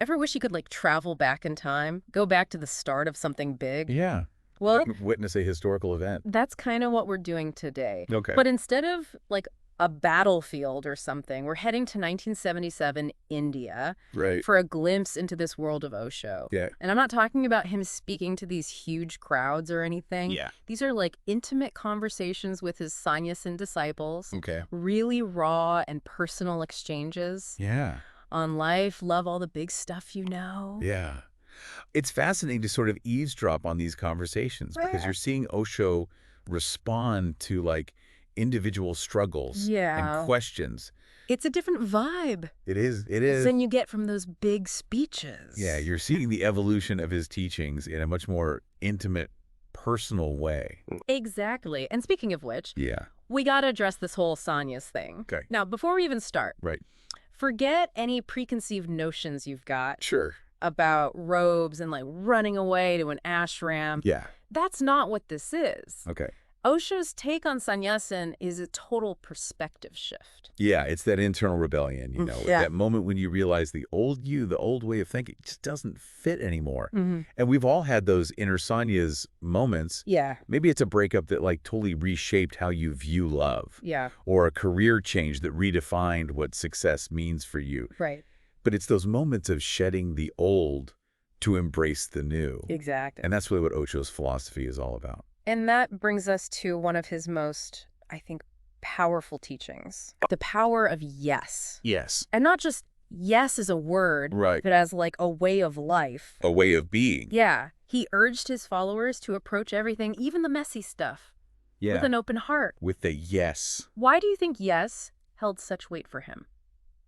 Ever wish you could, like, travel back in time? Go back to the start of something big? Yeah. Well, Witness a historical event. that's kind of what we're doing today. Okay. But instead of, like, a battlefield or something, we're heading to 1977 India Right. for a glimpse into this world of Osho. Yeah. And I'm not talking about him speaking to these huge crowds or anything. Yeah. These are, like, intimate conversations with his sannyas and disciples. Okay. Really raw and personal exchanges Yeah. on life, love, all the big stuff, Yeah. It's fascinating to sort of eavesdrop on these conversations because Yeah. you're seeing Osho respond to like individual struggles Yeah. and questions. It's a different vibe It is. It is. than you get from those big speeches. Yeah, you're seeing the evolution of his teachings in a much more intimate, personal way. Exactly. And speaking of which, Yeah. we got to address this whole sannyas thing. Okay. Now, before we even start, Right. forget any preconceived notions you've got Sure. about robes and, like, running away to an ashram. Yeah. That's not what this is. Okay. Osho's take on sannyasin is a total perspective shift. Yeah, it's that internal rebellion, you know, Yeah. that moment when you realize the old you, the old way of thinking just doesn't fit anymore. Mm-hmm. And we've all had those inner sannyas moments. Yeah. Maybe it's a breakup that like totally reshaped how you view love, Yeah. or a career change that redefined what success means for you. Right. But it's those moments of shedding the old to embrace the new. Exactly. And that's really what Osho's philosophy is all about. And that brings us to one of his most, I think, powerful teachings. The power of yes. Yes. And not just yes as a word, Right. but as, like, a way of life. A way of being. Yeah. He urged his followers to approach everything, even the messy stuff, Yeah. with an open heart. With the yes. Why do you think yes held such weight for him?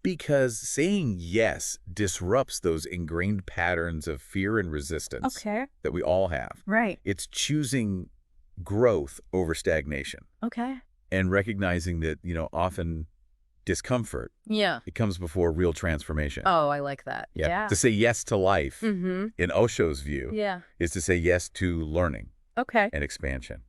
Because saying yes disrupts those ingrained patterns of fear and resistance that we all have. Right. It's choosing growth over stagnation Okay. and recognizing that, you know, often discomfort, Yeah. it comes before real transformation. Oh, I like that. Yeah. To say yes to life, Mm-hmm. in Osho's view, Yeah. is to say yes to learning Okay. and expansion.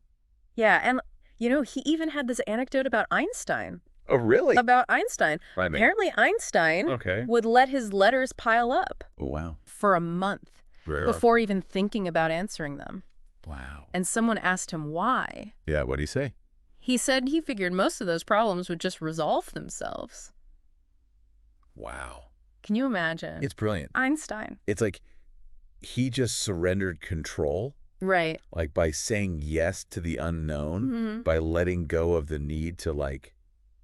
Yeah. And, he even had this anecdote about Einstein. Oh, really? Apparently Einstein Okay. would let his letters pile up Oh, wow. for a month before even thinking about answering them. Wow. And someone asked him why. Yeah, what'd he say? He said he figured most of those problems would just resolve themselves. Wow. Can you imagine? It's brilliant. Einstein. It's like he just surrendered control, Right. like by saying yes to the unknown, Mm-hmm. by letting go of the need to like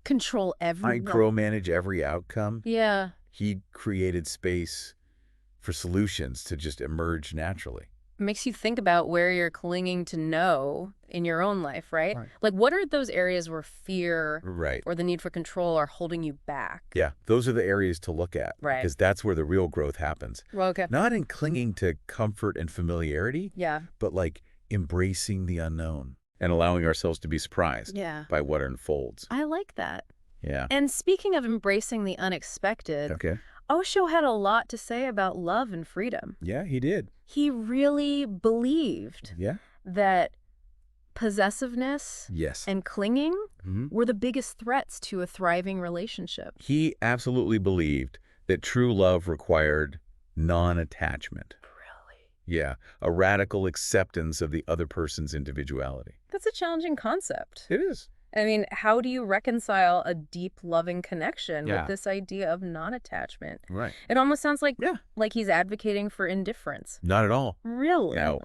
Control everything. micromanage every outcome. Yeah. He created space for solutions to just emerge naturally. It makes you think about where you're clinging to know in your own life, right? Right. Like, what are those areas where fear Right. or the need for control are holding you back? Yeah, those are the areas to look at. Right. Because that's where the real growth happens. Well, okay. Not in clinging to comfort and familiarity, Yeah. but like embracing the unknown and allowing ourselves to be surprised Yeah. by what unfolds. I like that. Yeah. And speaking of embracing the unexpected, Okay. Osho had a lot to say about love and freedom. Yeah, he did. He really believed Yeah. that possessiveness Yes. and clinging Mhm. were the biggest threats to a thriving relationship. He absolutely believed that true love required non-attachment. Really? Yeah, a radical acceptance of the other person's individuality. That's a challenging concept. It is. I mean, how do you reconcile a deep, loving connection Yeah. with this idea of non-attachment? Right. It almost sounds like Yeah. he's advocating for indifference. Not at all. Really? No.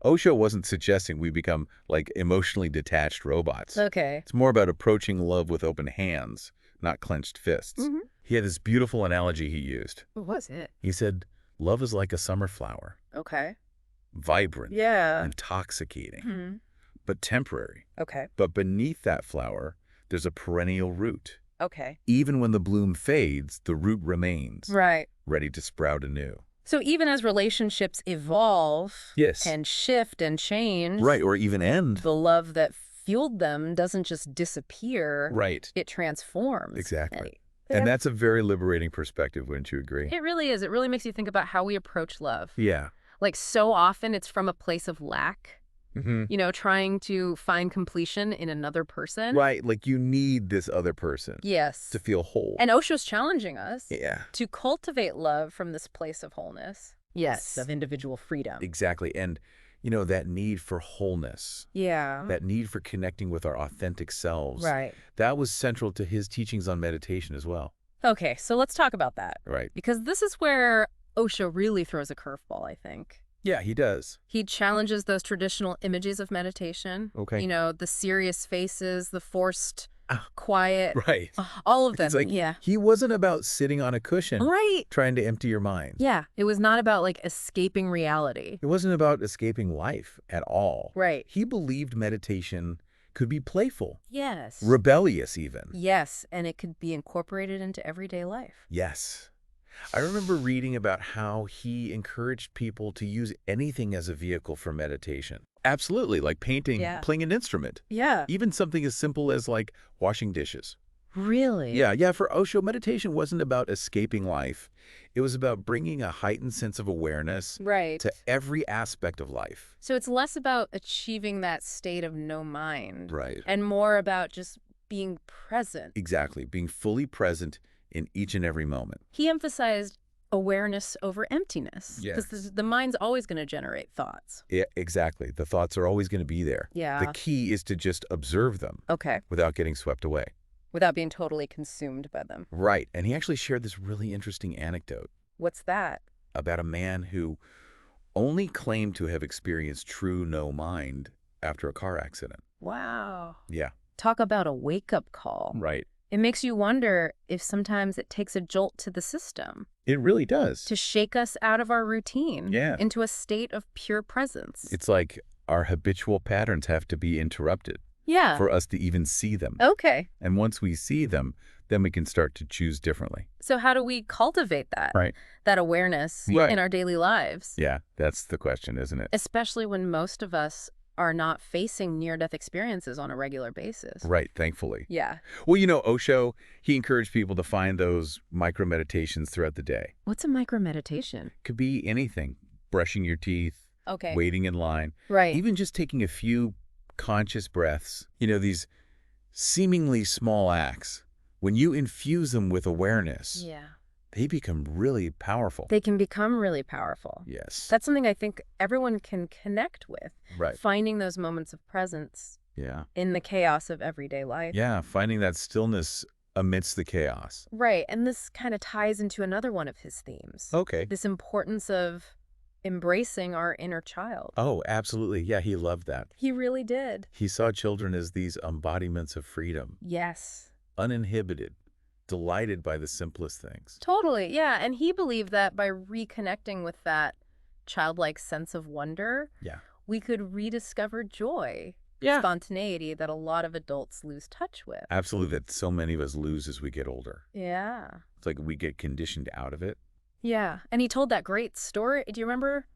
Osho wasn't suggesting we become like emotionally detached robots. Okay. It's more about approaching love with open hands, not clenched fists. Mm-hmm. He had this beautiful analogy he used. What was it? He said, love is like a summer flower, Okay. vibrant, Yeah. intoxicating, Mm-hmm. but temporary. Okay. But beneath that flower, there's a perennial root. Okay. Even when the bloom fades, the root remains, Right. ready to sprout anew. So even as relationships evolve Yes. and shift and change, Right, or even end. the love that fueled them doesn't just disappear. Right. It transforms. Exactly. Yeah. And that's a very liberating perspective, wouldn't you agree? It really is. It really makes you think about how we approach love. Yeah. Like, so often it's from a place of lack. Hmm. Trying to find completion in another person. Right, like you need this other person Yes. to feel whole. And Osho's challenging us Yeah. to cultivate love from this place of wholeness. Yes, of individual freedom. Exactly. And, that need for wholeness, Yeah. that need for connecting with our authentic selves, Right. that was central to his teachings on meditation as well. Okay, so let's talk about that. Right. Because this is where Osho really throws a curveball, I think. Yeah, he does. He challenges those traditional images of meditation. Okay. The serious faces, the forced Ah, quiet, right. all of them. It's like Yeah. he wasn't about sitting on a cushion Right. trying to empty your mind. Yeah. It was not about like escaping reality. It wasn't about escaping life at all. Right. He believed meditation could be playful, Yes. rebellious even. Yes. And it could be incorporated into everyday life. Yes. I remember reading about how he encouraged people to use anything as a vehicle for meditation. Absolutely, like painting, Yeah. playing an instrument, Yeah. even something as simple as like washing dishes. Really? Yeah, for Osho, meditation wasn't about escaping life. It was about bringing a heightened sense of awareness Right. to every aspect of life. So it's less about achieving that state of no mind. Right. And more about just being present. Exactly, being fully present in each and every moment. He emphasized awareness over emptiness. Yes. Because the mind's always going to generate thoughts. Yeah, exactly. The thoughts are always going to be there. Yeah. The key is to just observe them Okay. without getting swept away. Without being totally consumed by them. Right. And he actually shared this really interesting anecdote What's that? about a man who only claimed to have experienced true no mind after a car accident. Wow. Yeah. Talk about a wake-up call. Right. It makes you wonder if sometimes it takes a jolt to the system It really does. to shake us out of our routine Yeah. into a state of pure presence. It's like our habitual patterns have to be interrupted Yeah. for us to even see them. Okay. And once we see them, then we can start to choose differently. So how do we cultivate that? Right. That awareness Right. in our daily lives? Yeah, that's the question, isn't it? Especially when most of us are not facing near-death experiences on a regular basis. Right, thankfully. Yeah. Well, Osho, he encouraged people to find those micro-meditations throughout the day. What's a micro-meditation? Could be anything. Brushing your teeth, Okay. waiting in line, Right. even just taking a few conscious breaths. These seemingly small acts, when you infuse them with awareness, Yeah. they become really powerful. They can become really powerful. Yes. That's something I think everyone can connect with. Right. Finding those moments of presence Yeah. in the chaos of everyday life. Yeah, finding that stillness amidst the chaos. Right. And this kind of ties into another one of his themes. Okay. This importance of embracing our inner child. Oh, absolutely. Yeah, he loved that. He really did. He saw children as these embodiments of freedom, Yes. uninhibited, delighted by the simplest things. Totally. Yeah. And he believed that by reconnecting with that childlike sense of wonder, Yeah. we could rediscover joy, Yeah. spontaneity that a lot of adults lose touch with. Absolutely, that so many of us lose as we get older. Yeah. It's like we get conditioned out of it. Yeah. And he told that great story. Do you remember?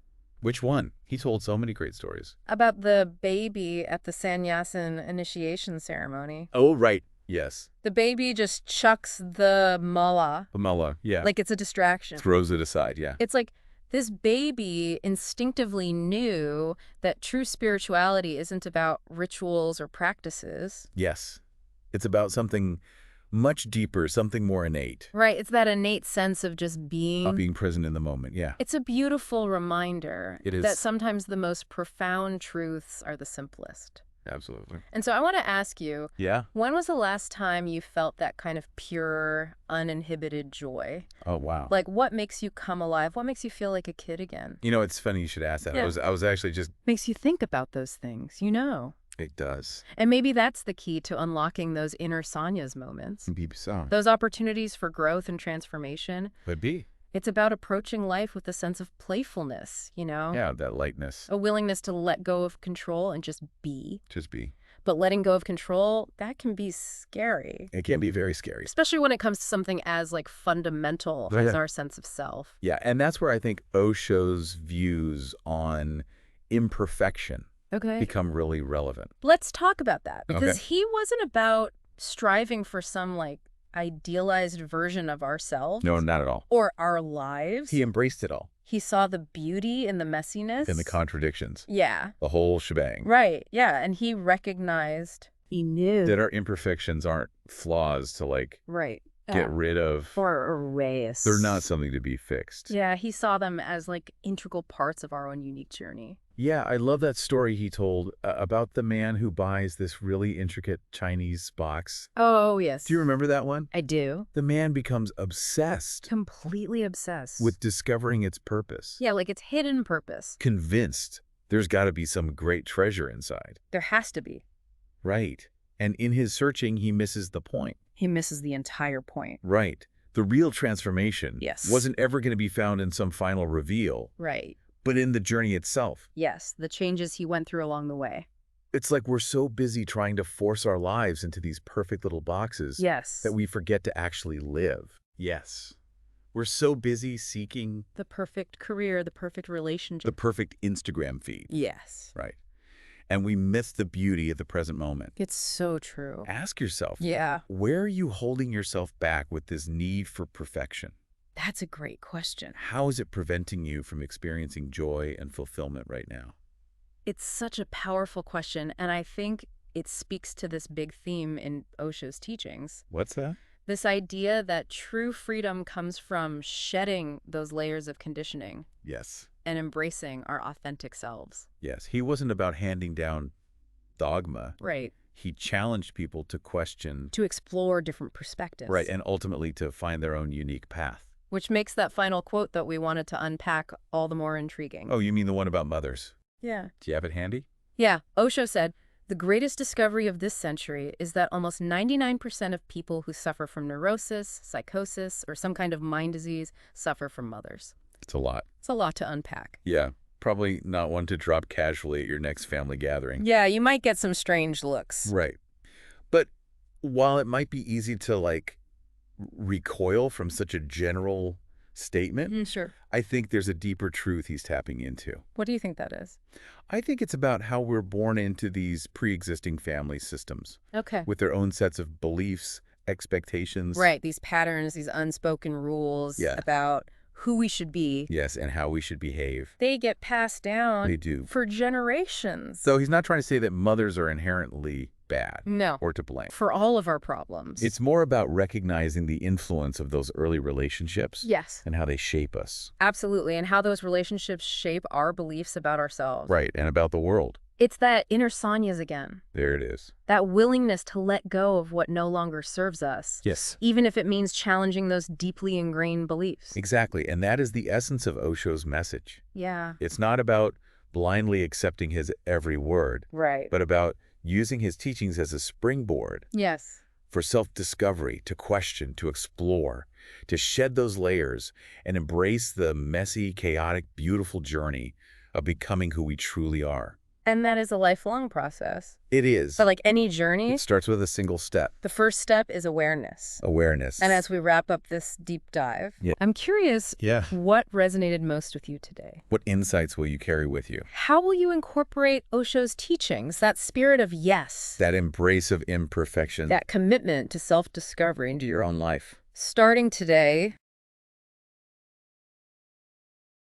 Which one? He told so many great stories. About the baby at the sannyas initiation ceremony. Oh, right. Yes. The baby just chucks the mala Pamela, yeah. like it's a distraction. Throws it aside, yeah. It's like this baby instinctively knew that true spirituality isn't about rituals or practices. Yes. It's about something much deeper, something more innate. Right. It's that innate sense of just Being present in the moment, yeah. It's a beautiful reminder It is. that sometimes the most profound truths are the simplest. Absolutely. And so I want to ask you, Yeah? when was the last time you felt that kind of pure, uninhibited joy? Oh, wow. Like, what makes you come alive? What makes you feel like a kid again? It's funny you should ask that. Yeah. I was actually just... Makes you think about those things, It does. And maybe that's the key to unlocking those inner sannyas moments. Maybe so. Those opportunities for growth and transformation. Could be. It's about approaching life with a sense of playfulness, Yeah, that lightness. A willingness to let go of control and just be. Just be. But letting go of control, that can be scary. It can be very scary. Especially when it comes to something as fundamental Yeah. as our sense of self. Yeah, and that's where I think Osho's views on imperfection Okay. become really relevant. Let's talk about that. Because Okay. he wasn't about striving for some idealized version of ourselves No, not at all. or our lives. He embraced it all. He saw the beauty in the messiness. In the contradictions. Yeah. The whole shebang. Right. Yeah. And he recognized, he knew. That our imperfections aren't flaws to, like, Right. get rid of. Or erase. They're not something to be fixed. Yeah, he saw them as like integral parts of our own unique journey. Yeah, I love that story he told about the man who buys this really intricate Chinese box. Oh, yes. Do you remember that one? I do. The man becomes obsessed Completely obsessed. with discovering its purpose. Yeah, like its hidden purpose. Convinced there's got to be some great treasure inside. There has to be. Right. And in his searching, he misses the point. He misses the entire point. Right. The real transformation wasn't ever going to be found in some final reveal, Right. but in the journey itself. Yes, the changes he went through along the way. It's like we're so busy trying to force our lives into these perfect little boxes Yes. that we forget to actually live. Yes. We're so busy seeking the perfect career, the perfect relationship. the perfect Instagram feed. Yes. Right. And we miss the beauty of the present moment. It's so true. Ask yourself, Yeah. where are you holding yourself back with this need for perfection? That's a great question. How is it preventing you from experiencing joy and fulfillment right now? It's such a powerful question, and I think it speaks to this big theme in Osho's teachings. What's that? This idea that true freedom comes from shedding those layers of conditioning Yes. and embracing our authentic selves. Yes. He wasn't about handing down dogma. Right. He challenged people to question. To explore different perspectives. Right. And ultimately to find their own unique path. Which makes that final quote that we wanted to unpack all the more intriguing. Oh, you mean the one about mothers? Yeah. Do you have it handy? Yeah. Osho said, the greatest discovery of this century is that almost 99% of people who suffer from neurosis, psychosis, or some kind of mind disease suffer from mothers. It's a lot. It's a lot to unpack. Yeah. Probably not one to drop casually at your next family gathering. Yeah, you might get some strange looks. Right. But while it might be easy to, like, recoil from such a general statement, Sure. I think there's a deeper truth he's tapping into. What do you think that is? I think it's about how we're born into these pre-existing family systems Okay. with their own sets of beliefs, expectations. Right, these patterns, these unspoken rules Yeah. about who we should be. Yes, and how we should behave. They get passed down They do. for generations. So he's not trying to say that mothers are inherently bad No. or to blame. For all of our problems. It's more about recognizing the influence of those early relationships. Yes. And how they shape us. Absolutely, and how those relationships shape our beliefs about ourselves. Right, and about the world. It's that inner sannyas again. There it is. That willingness to let go of what no longer serves us. Yes. Even if it means challenging those deeply ingrained beliefs. Exactly, and that is the essence of Osho's message. Yeah. It's not about blindly accepting his every word, Right. but about using his teachings as a springboard Yes. for self-discovery, to question, to explore, to shed those layers and embrace the messy, chaotic, beautiful journey of becoming who we truly are. And that is a lifelong process. It is. But like any journey, It starts with a single step. the first step is awareness. Awareness. And as we wrap up this deep dive, Yeah. I'm curious, Yeah. what resonated most with you today? What insights will you carry with you? How will you incorporate Osho's teachings, that spirit of yes, That embrace of imperfection that commitment to self-discovery into your own life. starting today